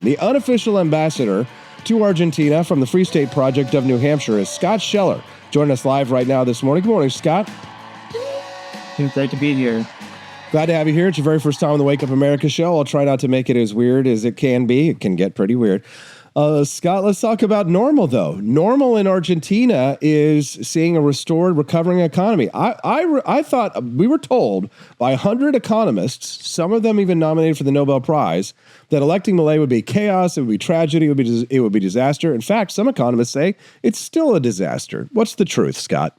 The unofficial ambassador to Argentina from the Free State Project of New Hampshire is Skot Sheller. Joining us live right now this morning. Good morning, Scott. It's great to be here. Glad to have you here. It's your very first time on the Wake Up America show. I'll try not to make it as weird as it can be. It can get pretty weird. Scott, let's talk about normal, though. Normal in Argentina is seeing a restored, recovering economy. I thought we were told by 100 economists, some of them even nominated for the Nobel Prize, that electing Milei would be chaos, it would be tragedy, it would be disaster. In fact, some economists say it's still a disaster. What's the truth, Scott?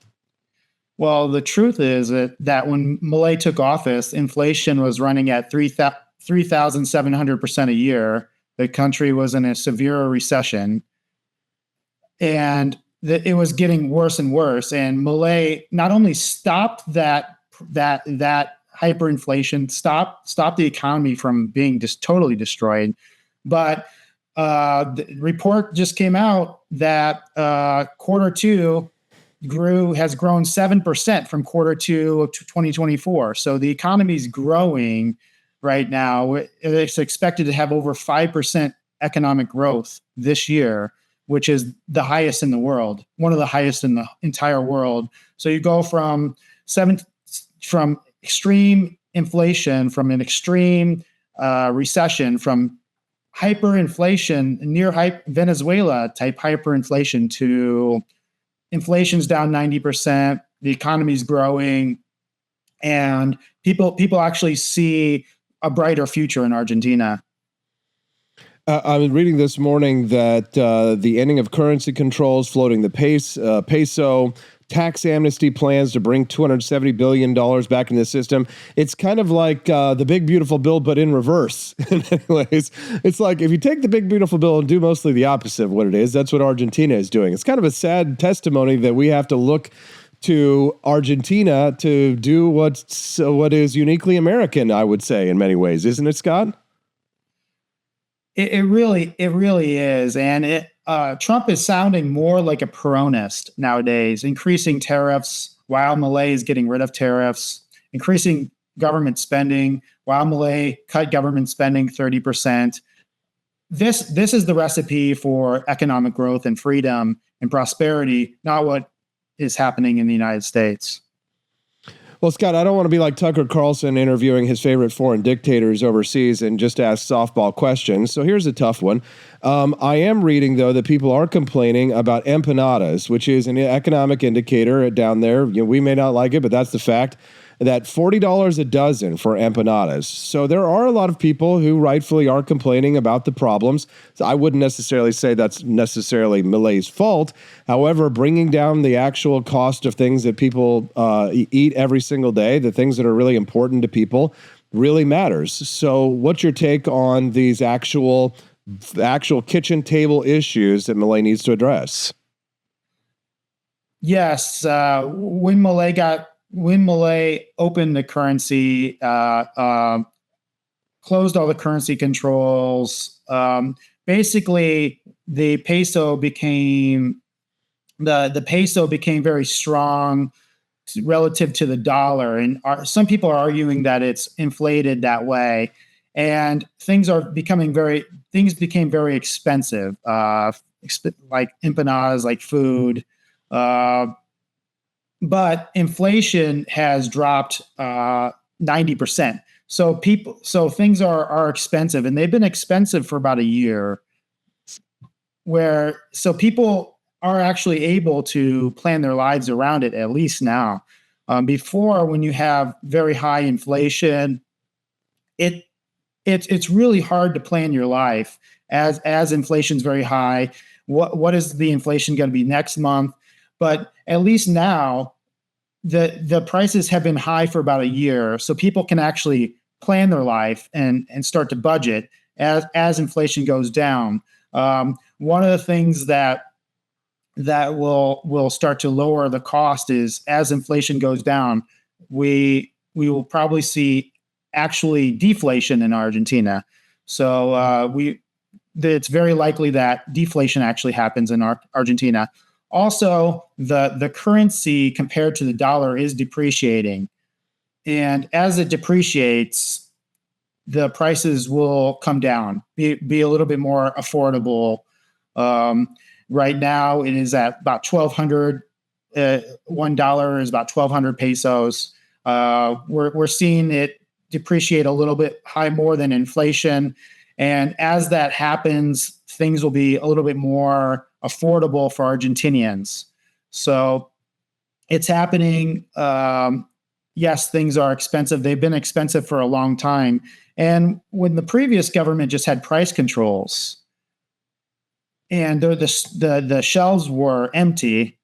Well, the truth is that when Milei took office, inflation was running at 3,700% a year. The country was in a severe recession, and it was getting worse and worse. And Milei not only stopped that hyperinflation, stopped the economy from being just totally destroyed, but the report just came out that quarter two has grown 7% from quarter two of 2024. So the economy is growing right now. It's expected to have over 5% economic growth this year, which is the highest in the world, one of the highest in the entire world. So you go from extreme inflation, from an extreme recession, from hyperinflation, Venezuela type hyperinflation, to inflation's down 90%, the economy's growing, and people actually see a brighter future in Argentina. I was reading this morning that the ending of currency controls, floating the peso, tax amnesty plans to bring $270 billion back in the system. It's kind of like the big, beautiful bill, but in reverse. Anyways, it's like if you take the big, beautiful bill and do mostly the opposite of what it is, that's what Argentina is doing. It's kind of a sad testimony that we have to look to Argentina to do what is uniquely American, I would say, in many ways, isn't it, Scott? It really is, and Trump is sounding more like a Peronist nowadays, increasing tariffs while Milei is getting rid of tariffs, increasing government spending while Milei cut government spending 30%. This is the recipe for economic growth and freedom and prosperity, not what is happening in the United States. Well, Scott, I don't want to be like Tucker Carlson interviewing his favorite foreign dictators overseas and just ask softball questions. So here's a tough one. I am reading, though, that people are complaining about empanadas, which is an economic indicator down there. You know, we may not like it, but that's the fact. That $40 a dozen for empanadas. So there are a lot of people who rightfully are complaining about the problems. So I wouldn't necessarily say that's necessarily Milei's fault. However, bringing down the actual cost of things that people eat every single day, the things that are really important to people, really matters. So what's your take on these actual kitchen table issues that Milei needs to address? Yes, when Milei opened the currency, closed all the currency controls, basically the peso became very strong relative to the dollar, and some people are arguing that it's inflated that way, and things became very expensive, like empanadas, like food. But inflation has dropped 90%. So things are expensive, and they've been expensive for about a year. So people are actually able to plan their lives around it, at least now. Before, when you have very high inflation, it's really hard to plan your life as inflation's very high. What is the inflation going to be next month? But at least now, the prices have been high for about a year, so people can actually plan their life and start to budget as inflation goes down. One of the things that will start to lower the cost is, as inflation goes down, we will probably see actually deflation in Argentina. So it's very likely that deflation actually happens in Argentina. Also, the currency compared to the dollar is depreciating. And as it depreciates, the prices will come down, be a little bit more affordable. Right now, it is at about 1,200. $1 is about 1,200 pesos. We're seeing it depreciate a little bit more than inflation, and as that happens, things will be a little bit more affordable for Argentinians. So it's happening. Yes, things are expensive. They've been expensive for a long time. And when the previous government just had price controls and the shelves were empty,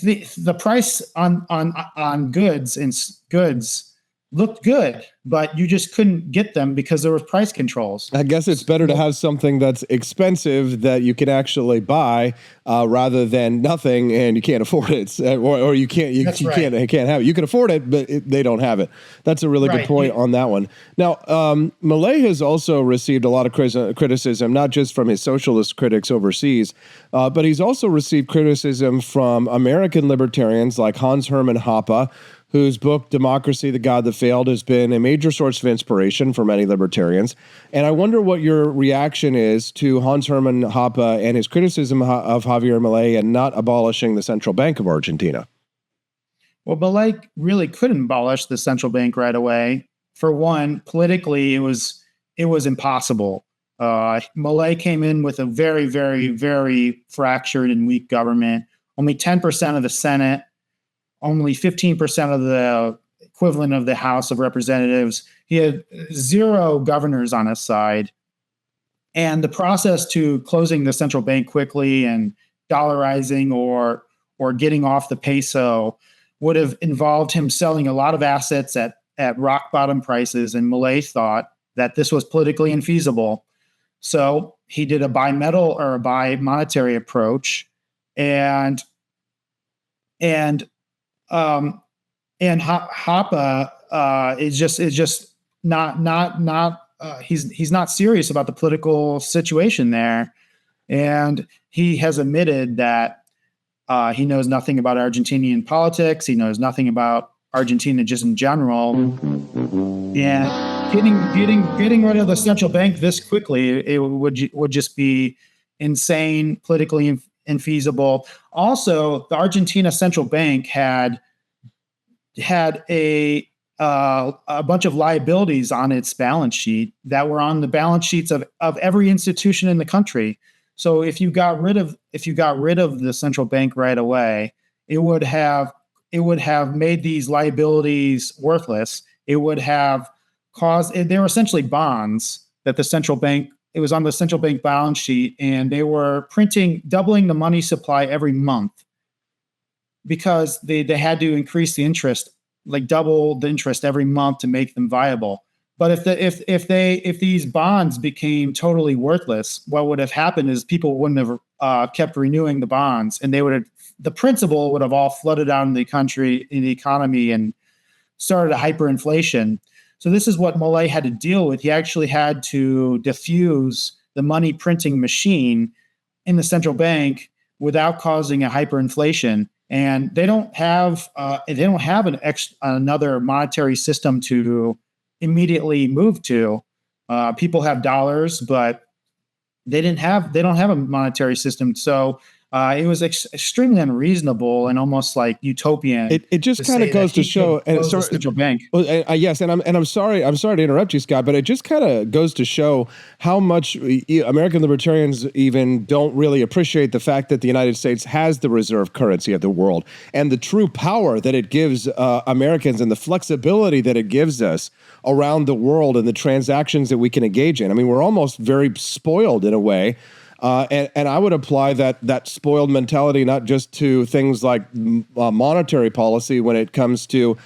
the price on goods looked good, but you just couldn't get them because there was price controls. I guess it's better to have something that's expensive that you can actually buy rather than nothing and you can't afford it, or you can't can't have it. You can afford it, but they don't have it. That's a really good point on that one. Now, Milei has also received a lot of criticism, not just from his socialist critics overseas, but he's also received criticism from American libertarians like Hans Hermann Hoppe, whose book, Democracy, the God That Failed, has been a major source of inspiration for many libertarians. And I wonder what your reaction is to Hans Hermann Hoppe and his criticism of Javier Milei and not abolishing the Central Bank of Argentina. Well, Milei really couldn't abolish the central bank right away. For one, politically, it was impossible. Milei came in with a very, very, very fractured and weak government. Only 10% of the Senate, only 15% of the equivalent of the House of Representatives. He had 0 governors on his side. And the process to closing the central bank quickly and dollarizing or getting off the peso would have involved him selling a lot of assets at rock bottom prices. And Milei thought that this was politically infeasible. So he did a bi-metal or a bi-monetary approach. And Hoppe is just not he's not serious about the political situation there, and he has admitted that he knows nothing about Argentinian politics. He knows nothing about Argentina just in general, and getting rid of the central bank this quickly, it would just be insane, politically infeasible. Also, the Argentina Central Bank had a bunch of liabilities on its balance sheet that were on the balance sheets of every institution in the country. So if you got rid of the central bank right away, it would have made these liabilities worthless. It would have caused, they were essentially bonds that the central bank, it was on the central bank balance sheet, and they were doubling the money supply every month because they had to increase the interest, like double the interest every month to make them viable. But if these bonds became totally worthless, what would have happened is people wouldn't have kept renewing the bonds, and the principal would have all flooded out in the country, in the economy, and started a hyperinflation. So this is what Milei had to deal with. He actually had to diffuse the money printing machine in the central bank without causing a hyperinflation. And they don't have another monetary system to immediately move to. People have dollars, but they don't have a monetary system. So it was extremely unreasonable and almost like utopian. It just kind of goes to show, and the central bank. Yes, and I'm sorry to interrupt you, Scott, but it just kind of goes to show how much American libertarians even don't really appreciate the fact that the United States has the reserve currency of the world and the true power that it gives Americans and the flexibility that it gives us around the world and the transactions that we can engage in. I mean, we're almost very spoiled in a way. And I would apply that spoiled mentality not just to things like monetary policy when it comes to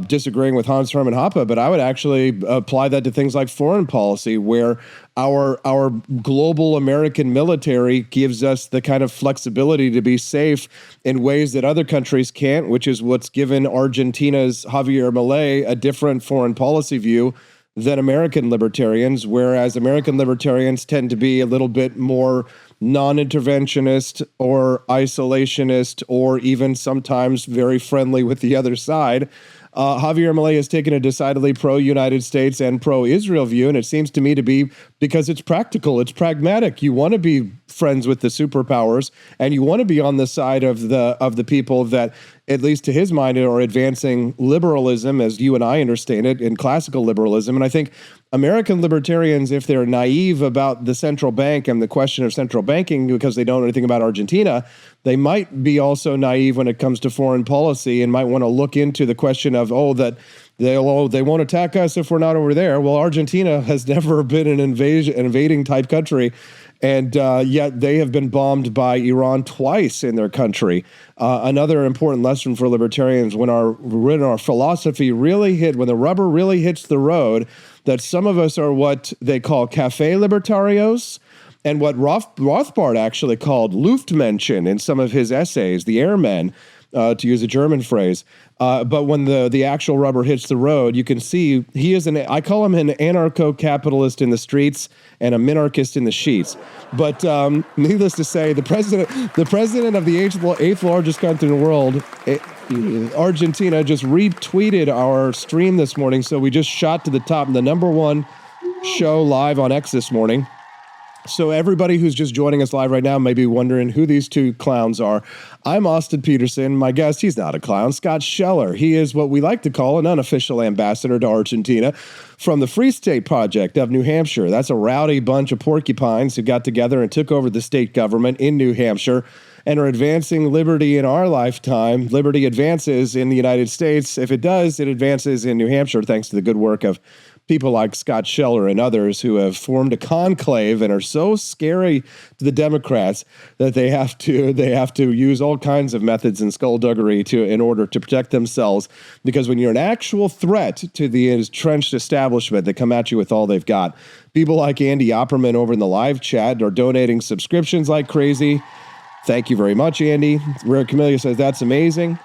disagreeing with Hans Hermann Hoppe, but I would actually apply that to things like foreign policy, where our global American military gives us the kind of flexibility to be safe in ways that other countries can't, which is what's given Argentina's Javier Milei a different foreign policy view than American libertarians, whereas American libertarians tend to be a little bit more non-interventionist or isolationist or even sometimes very friendly with the other side. Javier Milei has taken a decidedly pro-United States and pro-Israel view, and it seems to me to be because it's practical, it's pragmatic. You want to be friends with the superpowers, and you want to be on the side of the people that, at least to his mind, are advancing liberalism as you and I understand it, in classical liberalism. And I think American libertarians, if they're naive about the central bank and the question of central banking because they don't know anything about Argentina, they might be also naive when it comes to foreign policy and might want to look into the question of, that they won't attack us if we're not over there. Well, Argentina has never been an invading type country, and yet they have been bombed by Iran twice in their country. Another important lesson for libertarians: when our philosophy really when the rubber really hits the road, that some of us are what they call cafe libertarios, and what Rothbard actually called Luftmenschen in some of his essays, the airmen, to use a German phrase. But when the actual rubber hits the road, you can see he is I call him an anarcho-capitalist in the streets and a minarchist in the sheets. But needless to say, the president of the eighth largest country in the world, Argentina, just retweeted our stream this morning. So we just shot to the top, the #1 show live on X this morning. So everybody who's just joining us live right now may be wondering who these two clowns are. I'm Austin Petersen. My guest, he's not a clown, Skot Sheller. He is what we like to call an unofficial ambassador to Argentina from the Free State Project of New Hampshire. That's a rowdy bunch of porcupines who got together and took over the state government in New Hampshire and are advancing liberty in our lifetime. Liberty advances in the United States. If it does, it advances in New Hampshire thanks to the good work of people like Skot Sheller and others who have formed a conclave and are so scary to the Democrats that they have to use all kinds of methods and skullduggery in order to protect themselves. Because when you're an actual threat to the entrenched establishment, they come at you with all they've got. People like Andy Opperman over in the live chat are donating subscriptions like crazy. Thank you very much, Andy. Rare Camellia says that's amazing.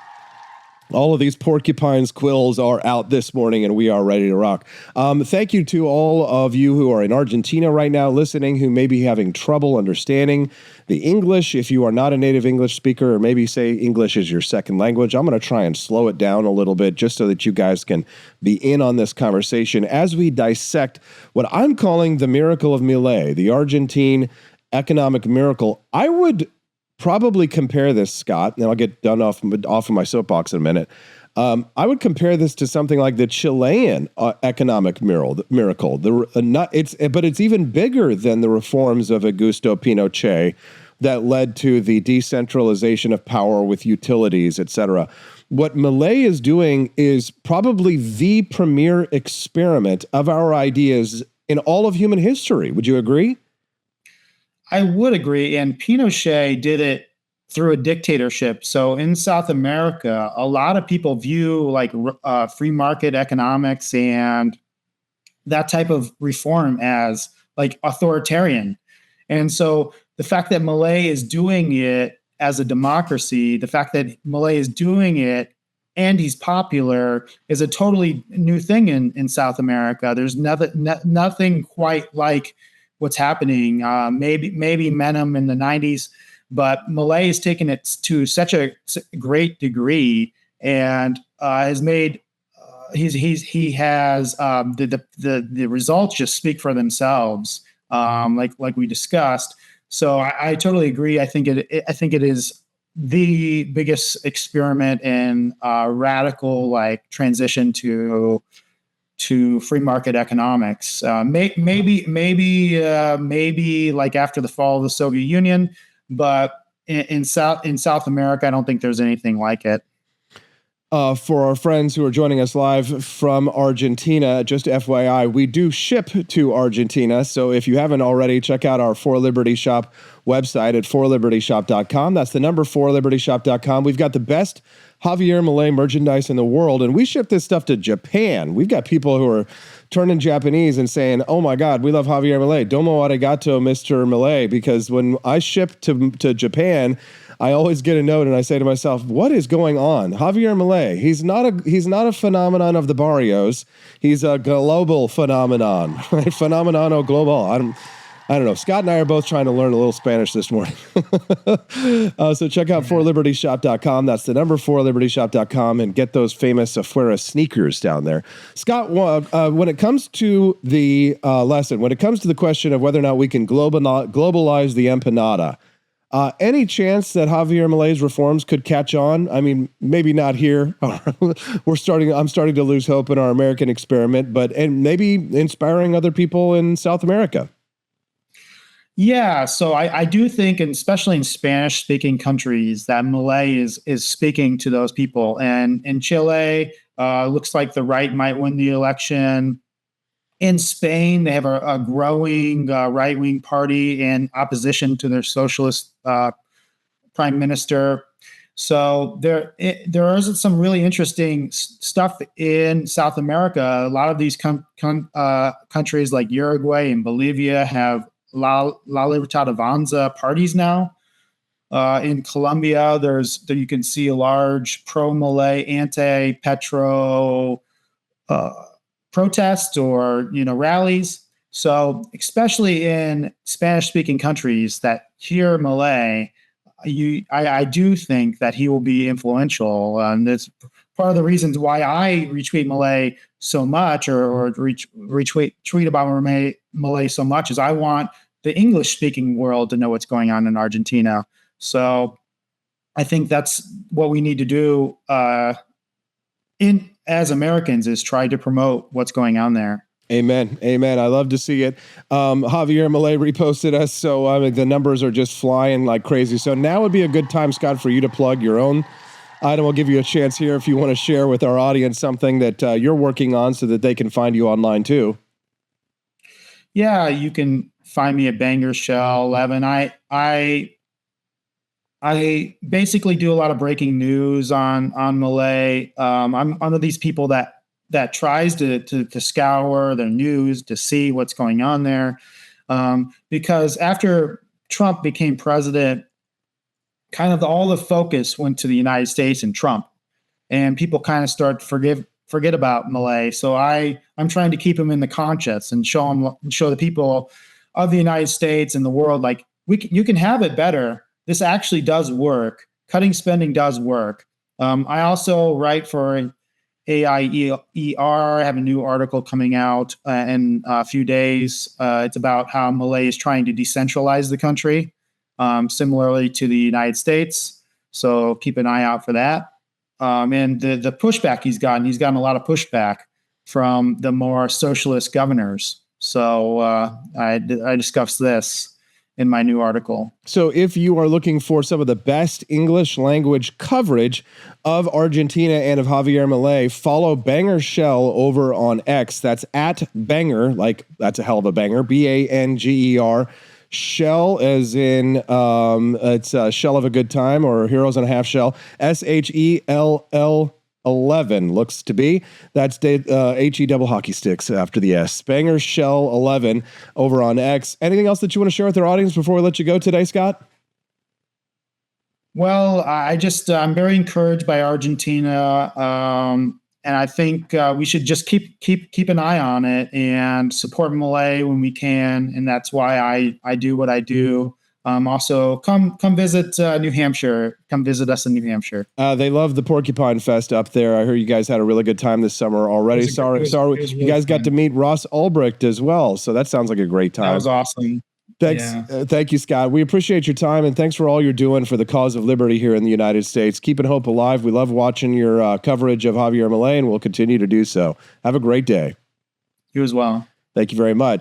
All of these porcupines' quills are out this morning, and we are ready to rock. Thank you to all of you who are in Argentina right now listening, who may be having trouble understanding the English. If you are not a native English speaker, or maybe say English is your second language, I'm going to try and slow it down a little bit just so that you guys can be in on this conversation as we dissect what I'm calling the miracle of Milei, the Argentine economic miracle. I would probably compare this, Scott, and I'll get done off of my soapbox in a minute. I would compare this to something like the Chilean economic miracle. But it's even bigger than the reforms of Augusto Pinochet that led to the decentralization of power with utilities, etc. What Milei is doing is probably the premier experiment of our ideas in all of human history. Would you agree? I would agree. And Pinochet did it through a dictatorship. So in South America, a lot of people view like free market economics and that type of reform as like authoritarian. And so the fact that Milei is doing it as a democracy, the fact that Milei is doing it and he's popular is a totally new thing in South America. There's nothing quite like what's happening. Maybe Menem in the 90s, but Milei has taken it to such a great degree and has made he has the results just speak for themselves, like we discussed. So I totally agree. I think it is the biggest experiment in radical like transition to free market economics. Maybe like after the fall of the Soviet Union, but in South America, I don't think there's anything like it. For our friends who are joining us live from Argentina, just FYI, we do ship to Argentina. So if you haven't already, check out our For Liberty Shop website at forlibertyshop.com. That's the number 4libertyshop.com. We've got the best Javier Milei merchandise in the world, and we ship this stuff to Japan. We've got people who are turning Japanese and saying, oh my God, we love Javier Milei. Domo arigato, Mr. Milei, because when I ship to Japan, I always get a note and I say to myself, what is going on? Javier Milei, he's not a phenomenon of the barrios. He's a global phenomenon, right? Phenomenano global. I don't know. Scott and I are both trying to learn a little Spanish this morning. So check out forlibertyshop.com. That's the number 4libertyshop.com, and get those famous Afuera sneakers down there. Scott, when it comes to the lesson, when it comes to the question of whether or not we can globalize the empanada, any chance that Javier Milei's reforms could catch on? I mean, maybe not here. I'm starting to lose hope in our American experiment, and maybe inspiring other people in South America. Yeah, so I do think, and especially in Spanish-speaking countries, that Milei is speaking to those people. And in Chile, looks like the right might win the election. In Spain, they have a growing right-wing party in opposition to their socialist prime minister. So there is some really interesting stuff in South America. A lot of these countries like Uruguay and Bolivia have La Libertad Avanza parties now. In Colombia, you can see a large pro-Milei, anti-Petro protest or rallies. So especially in Spanish-speaking countries that hear Milei, I do think that he will be influential, and it's part of the reasons why I retweet Milei so much, or tweet about Milei so much, is I want the English-speaking world to know what's going on in Argentina. So I think that's what we need to do as Americans, is try to promote what's going on there. Amen. Amen. I love to see it. Javier Milei reposted us, so the numbers are just flying like crazy. So now would be a good time, Scott, for you to plug your own item. We'll give you a chance here if you want to share with our audience something that you're working on so that they can find you online too. Yeah, you can find me at Banger Shell 11. I basically do a lot of breaking news on Milei. I'm one of these people that tries to scour the news to see what's going on there. Because after Trump became president, kind of all the focus went to the United States and Trump, and people kind of start to forget about Milei. So I'm trying to keep him in the conscience and show the people of the United States and the world, like, you can have it better. This actually does work. Cutting spending does work. I also write for AIER. I have a new article coming out in a few days. It's about how Milei is trying to decentralize the country, similarly to the United States. So keep an eye out for that. And the pushback he's gotten a lot of pushback from the more socialist governors. So I discuss this in my new article. So if you are looking for some of the best English language coverage of Argentina and of Javier Milei, follow Banger Shell over on X. That's at Banger, like that's a hell of a banger, Banger. Shell as in it's a shell of a good time, or heroes on a half shell. SHELL 11 looks to be. That's HE double hockey sticks after the S. Banger Shell 11 over on X. Anything else that you want to share with our audience before we let you go today, Scott? Well, I'm very encouraged by Argentina, and I think we should just keep an eye on it and support Milei when we can, and that's why I do what I do. Also, come visit New Hampshire. Come visit us in New Hampshire. They love the Porcupine Fest up there. I heard you guys had a really good time this summer already. Sorry, really you guys got to meet Ross Ulbricht as well, so that sounds like a great time. That was awesome. Thanks. Yeah. Thank you, Scott. We appreciate your time, and thanks for all you're doing for the cause of liberty here in the United States. Keeping hope alive. We love watching your coverage of Javier Milei, and we'll continue to do so. Have a great day. You as well. Thank you very much.